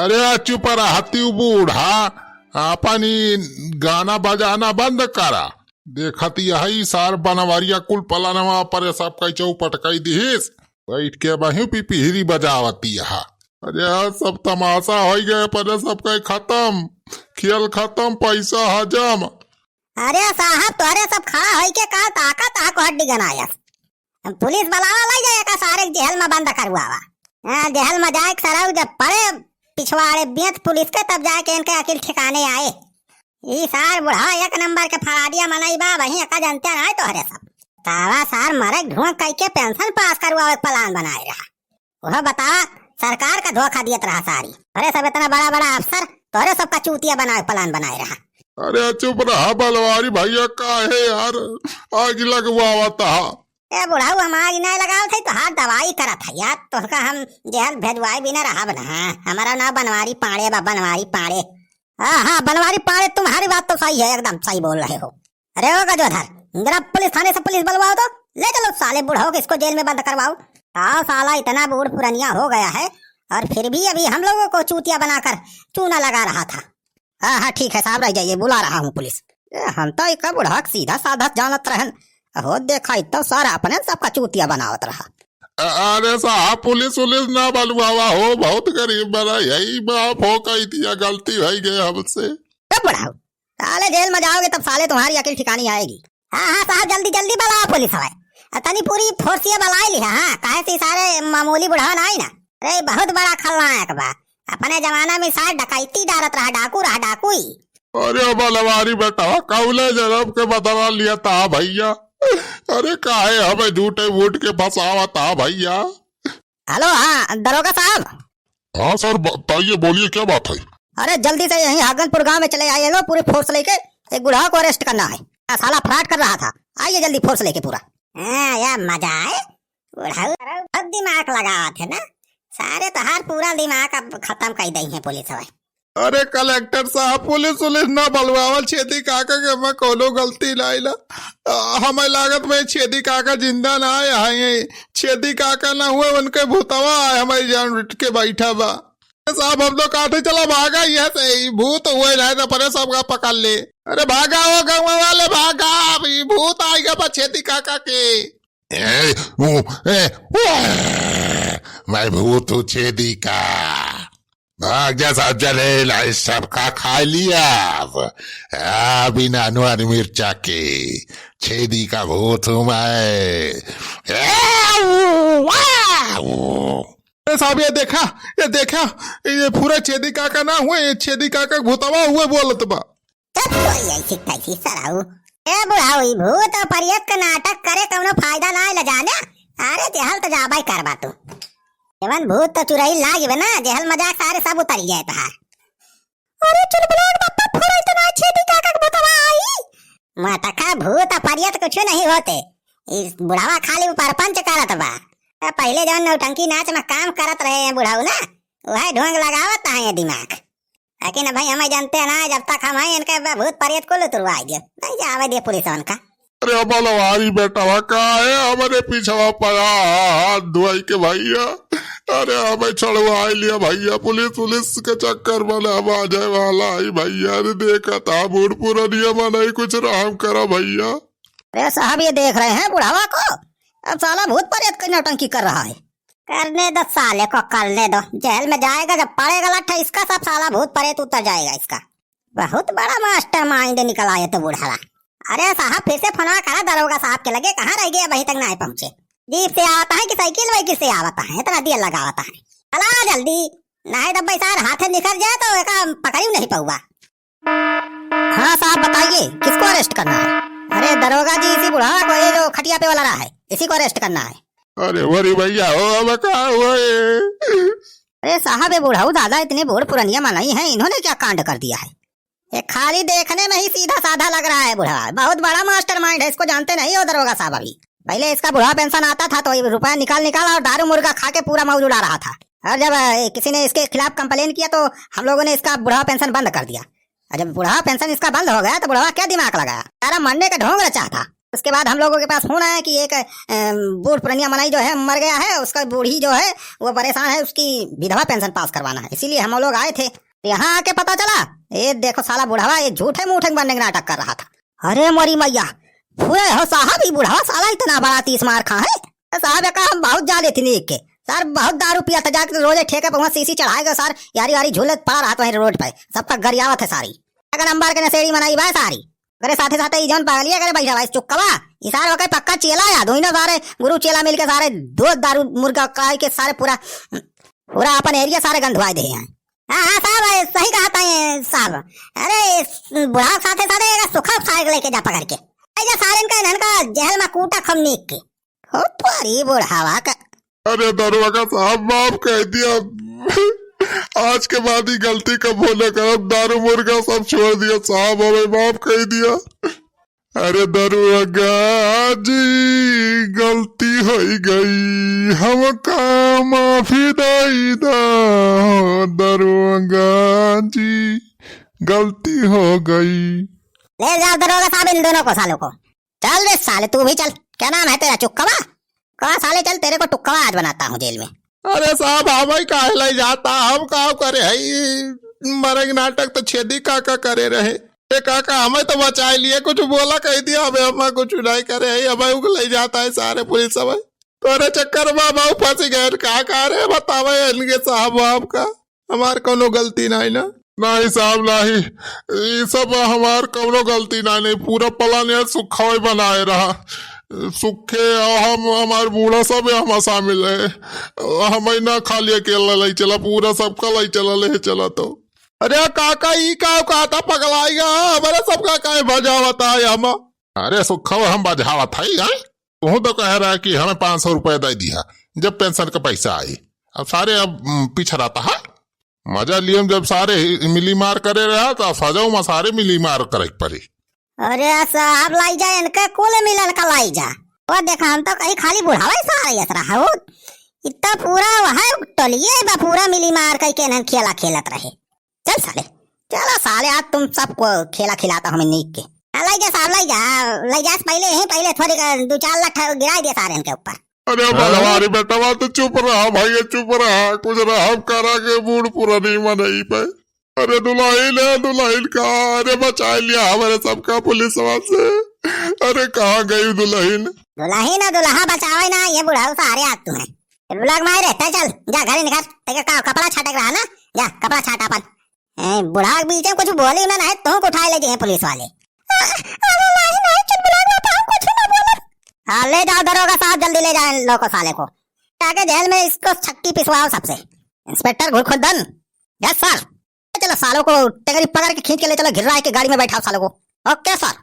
अरे चुप रहा तू बूढ़ा, अपनी गाना बजाना बंद करा। देखती यही सार बनवरिया कुल पलानवा पर सब कई चौपट कई दिहिस, बैठ के वही पिपहिरी बजावती है। अरे सब तमाशा हो गए पर सब कई खत्म, खेल खत्म, पैसा हजम। अरे साहब तोरे सब खड़ा होई के का ताकत आ को हड्डी गनायस। पुलिस बुलावा लाई जाए का सारे जेल में बंद करवावा। हां जेल में जाए सराउ जब पड़े पिछवाड़े बियत पुलिस के तब जाके इनके अकिल ठिकाने आए। ई सार बुढ़ा एक नंबर के फराडिया मनाई बा वही का जनता ना तोहरे सब। तावा सार मरे ढूंढ कई के पेंशन पास करवावे प्लान बनाए रहा। वह बता सरकार का धोखा दियत रहा सारी। अरे सब इतना बड़ा बड़ा अफसर तोहरे सब का चूतिया बनाए प्लान बनाए रहा। अरे चुप रहा बलवारी भैया, का है यार आग लगवावता। ए बुढ़ाऊ हम आग नहीं लगाओ थे तो हाथ दवाई करत है यार। तो का हम जेल भेजवाए बिना रहा बना। हमारा ना बनवारी पाड़े बा, बनवारी पाड़े। हाँ बनवारी पाड़े, तुम्हारी बात तो सही है, एकदम सही बोल रहे हो। अरे हो गजोधर जरा पुलिस थाने से पुलिस बुलवाओ तो ले चलो साले बुढ़ाओ के इसको जेल में बंद करवाओ। आओ साला इतना बूढ़ पुरानिया हो गया है और फिर भी अभी हम लोगों को चूतिया बनाकर चूना लगा रहा था। हाँ ठीक है साहब, रह जाइए, बुला रहा हूँ पुलिस। हम तो एक बुढ़ा सीधा साधा जानत रहन, हो देखा तो सारा अपने सबका चूतिया बनावत रहा। अरे साहब पुलिस ना बलवावा हो, बहुत गरीब बना, यही माफ हो कही दिया, गलती हो गई हमसे। बुढ़ाओ साले जेल में जाओगे तब साले तुम्हारी अकिल ठिकानी आएगी। हाँ साहब जल्दी जल्दी बुलाओ पुलिस है, तनी पूरी फोर्सिया बुलाई ली। हाँ काहे से सारे मामूली बुढ़ा ना आई ना। अरे बहुत बड़ा खलनायक बा, अपने जमाना में सारे डकैती डारत रहा, डाकू रहा, डाकू ही। अरे बलवारी बेटा कौले जरब के बदला लिया था भैया। अरे काहे हमें झूठे वोट के फंसावा था भैया। हेलो हाँ दरोगा साहब। हाँ सर बताइए, बोलिए क्या बात है। अरे जल्दी से यहीं हागनपुर गांव में चले आइए, लो पूरी फोर्स लेके एक बुढ़ा को अरेस्ट करना है। साला फ्रॉड कर रहा था, आइए जल्दी फोर्स लेके पूरा। यार मजा आए, बुढ़ाऊ बहुत दिमाग लगा थे ना, सारे तहार पूरा दिमाग अब खत्म कर दी है पुलिस वाले। अरे कलेक्टर साहब पुलिस ना बलवावल, छेदी काका के मैं कोनो गलती लाइला। हमें लागत में छेदी काका जिंदा ना आए, छेदी काका ना हुए उनके भूतवा आए हमारी जान उठ के बैठा बा। साहब हम लोग काटे चला भागा, यह से भूत हुए रहे तो परे सबका पकड़ ले। अरे भागा हो गाँव वाले भागा, अभी भूत आएगा छेदी काका के। मैं भूत हूँ छेदी का, भाग जा सब जले, सबका खा लिया बिना अनुआर मिर्चा के। छेदी का भूत हूँ मैं। साहब ये देखा ये पूरा छेदी काका ना हुए, ये छेदी काका भूतवा हुए बोलत बा। बुढ़ाऊ भूत और परियत का नाटक करे कौनो फायदा ना ले जाने। अरे जेहल तो जाबाई करबा तू, एवन भूत तो चुराई लागी बना, जेहल मजाक सारे सब उतर गए था। अरे चुलबुलान बापा फोड़ा तो ना छेदी काका के भूतवा आई। माता भूत और परियत कुछ नहीं होते, इस बुढ़ावा खाली परपंच करत बा। पहले जब नौटंकी नाच में काम करत रहे हैं बुढ़ाऊ ना, वह ढोंग लगावत है दिमाग। लेकिन भाई हमें जानते ना, जब तक हम हैं इनके भूत परियत को तुरवाई दियो नहीं जावे दिए पुलिस का। अरे बलवारी बेटा का है हमारे पीछवा पड़ा हाथ धुआई के भैया। अरे हमें छड़वा लिया भैया, पुलिस के चक्कर में हम आ जाए वाला ही भैया। देखा था बूढ़ पूरा नियम नहीं, कुछ राम करा भैया। अरे साहब ये देख रहे हैं बुढ़ावा को, अब साला भूत परियत की नौटंकी कर रहा है। करने दो साले को, करने दो, जेल में जाएगा जब पड़ेगा लट्ठा इसका, सब साला भूत परियत उतर जाएगा इसका। बहुत बड़ा मास्टर माइंड निकल आए तो बुढ़ावा। अरे साहब फिर से फोन करा दरोगा साहब के लगे, कहाँ रह गए अभी तक नहीं पहुंचे। जीप से आता है कि साइकिल वाइकिल से आता है, इतना दिया लगाता है। चला जल्दी, नहीं तो भाई साहब हाथ निकल जाए तो एक पकड़ी नहीं पाऊंगा। हाँ साहब बताइए किसको अरेस्ट करना है। अरे दरोगा जी इसी बुढ़ावा को, ये जो खटिया पे वाला रहा है, इसी को अरेस्ट करना है। अरे वरी भैया हो अब कहा हुए। अरे साहब ये बुढ़ाऊ दादा इतने बूढ़ पुरानिया मनाई है, इन्होंने क्या कांड कर दिया है। ये खाली देखने में ही सीधा साधा लग रहा है बुढ़ा, बहुत बड़ा मास्टर माइंड है, इसको जानते नहीं हो दरोगा साहब। अभी पहले इसका बुढ़ा पेंशन आता था तो रुपया निकाल और दारू मुर्गा खा के पूरा मौज उड़ा रहा था। और जब किसी ने इसके खिलाफ कंप्लेन किया तो हम लोगों ने इसका बुढ़ा पेंशन बंद कर दिया। और जब बुढ़ा पेंशन इसका बंद हो गया तो बुढ़ा क्या दिमाग लगाया, सारा मरने का ढोंग रचा था। उसके बाद हम लोगों के पास फोन आया कि एक बूढ़ पुरनिया मनाई जो है मर गया है, उसका बूढ़ी जो है वो परेशान है, उसकी विधवा पेंशन पास करवाना है, इसीलिए हम लोग आए थे। यहाँ आके पता चला ये देखो साला बुढ़ावा ये झूठे मूठे बनने का नाटक कर रहा था। अरे मोरी मैया, पूरे हो साहब ये बुढ़ावा साला इतना बड़ा 30 मार खा है। साहब का हम बहुत जाले थी नीक के सर, बहुत दारू पिया था, जाके रोजे ठेके पर सीसी चढ़ाएगा सर, यारी यारी झूले पड़ा रहा तो रोड पे सबका गरियावत है सारी। अगर अंबार के नशेड़ी मनाई बा सारी करे साथे साथे जौन पागलिया करे बैठा भाई चुक्कवा ये सारे वक्त पक्का चेला या दोनों सारे गुरु चेला मिलके सारे दो दारू मुर्गा काय के सारे पूरा अपन एरिया सारे गंधवाए दे हैं। हाँ साहब सही कहा था साहब। अरे बुढ़ा साथे साथे सुखा खाए लेके जा पकड़ के ऐसा सारे इनका जहल में कूटा खम नीक के हो पारी बुढ़ावा का। अरे दरुआ का साहब माफ कह दिया, आज के बाद ही गलती कब होने का, अब दारू मुर्गा सब छोड़ दिया साहब, हमें माफ कह दिया। अरे दरुआ जी गलती हो गई, हमका माफी दई दो दरुआ जी, गलती हो गई। ले जाओ दरोगा साहब इन दोनों को सालों को। चल रे साले तू भी चल, क्या नाम है तेरा चुक्कवा? कहा साले चल तेरे को टुक्कवा आज बनाता हूँ जेल में। अरे साहब हमें काहे ले जाता, हम का करे है मरेंगे नाटक तो छेदी काका करे रहे। ए काका हमें तो बचा लिए, कुछ बोला कह दिया हमें, हमें कुछ नहीं करे है, हमें उग ले जाता है सारे पुलिस सब। तोरे चक्कर में बहु फंस गए का रे बतावे इनके साहब आपका, हमार कोनो गलती नहीं ना। नहीं साहब नहीं, ये सब हमार कोनो गलती नहीं, पूरा प्लान यार सुखा बनाए रहा, सुखे हम हमारे बूढ़ा सब हम शामिल है, हमें ना खाली अकेला ले चला, पूरा सबका ले चला ले चला। तो अरे काका ई का कहता पगलाएगा, हमारे सबका काहे बजावता है हम। अरे सुखा हम बजावत है, तू तो कह रहा है कि हमें 500 रुपए दे दिया जब पेंशन का पैसा आई, अब सारे अब पीछे रहता है मजा लिए, जब सारे मिली मार करे रहा तो सजाऊ में सारे मिली मार करे पड़ी। अरे साहब लाई जा इनके कुल मिलन का लाई जा, वो देखा हम तो कहीं खाली बुढ़ावा ही सारा यस रहा हो, इतना पूरा वहाँ टलिए बा पूरा मिली मार कई के खेला खेलत रहे। चल साले चलो साले आज तुम सबको खेला खिलाता हमें नीक के। लाई जा साहब लाई जा पहले थोड़ी 2-4 लाख गिरा दिया सारे इनके ऊपर। अरे हमारी बेटा तो चुप रहा भाई, चुप रहा, कुछ रहा करा के बूढ़ पूरा नहीं मनाई पे। अरे दुल्हन है दुल्हन का, अरे बचा लिया हमारे सबका पुलिस से। अरे कहाँ गई दुल्हन? दुल्हन ना दुल्हा बचावे ना, ये बुढ़ा सारे आज तुम्हें ब्लॉग में रहता है। चल जा घर निकाल, तेरा कपड़ा छाटक रहा ना, जा कपड़ा छाटा अपन। बुढ़ा बीच में कुछ बोली ना है तो उठाए ले जाए पुलिस वाले। हाँ ले जाओ दरोगा साहब, जल्दी ले जाए लोगों साले को, आगे जेल में इसको छक्की पिसवाओ सबसे। Inspector Ghurkhuddan, yes sir. चलो सालों को टेकरी पकड़ के खींच के ले चलो, घिर रहा है कि गाड़ी में बैठाओ सालों को। Okay sir.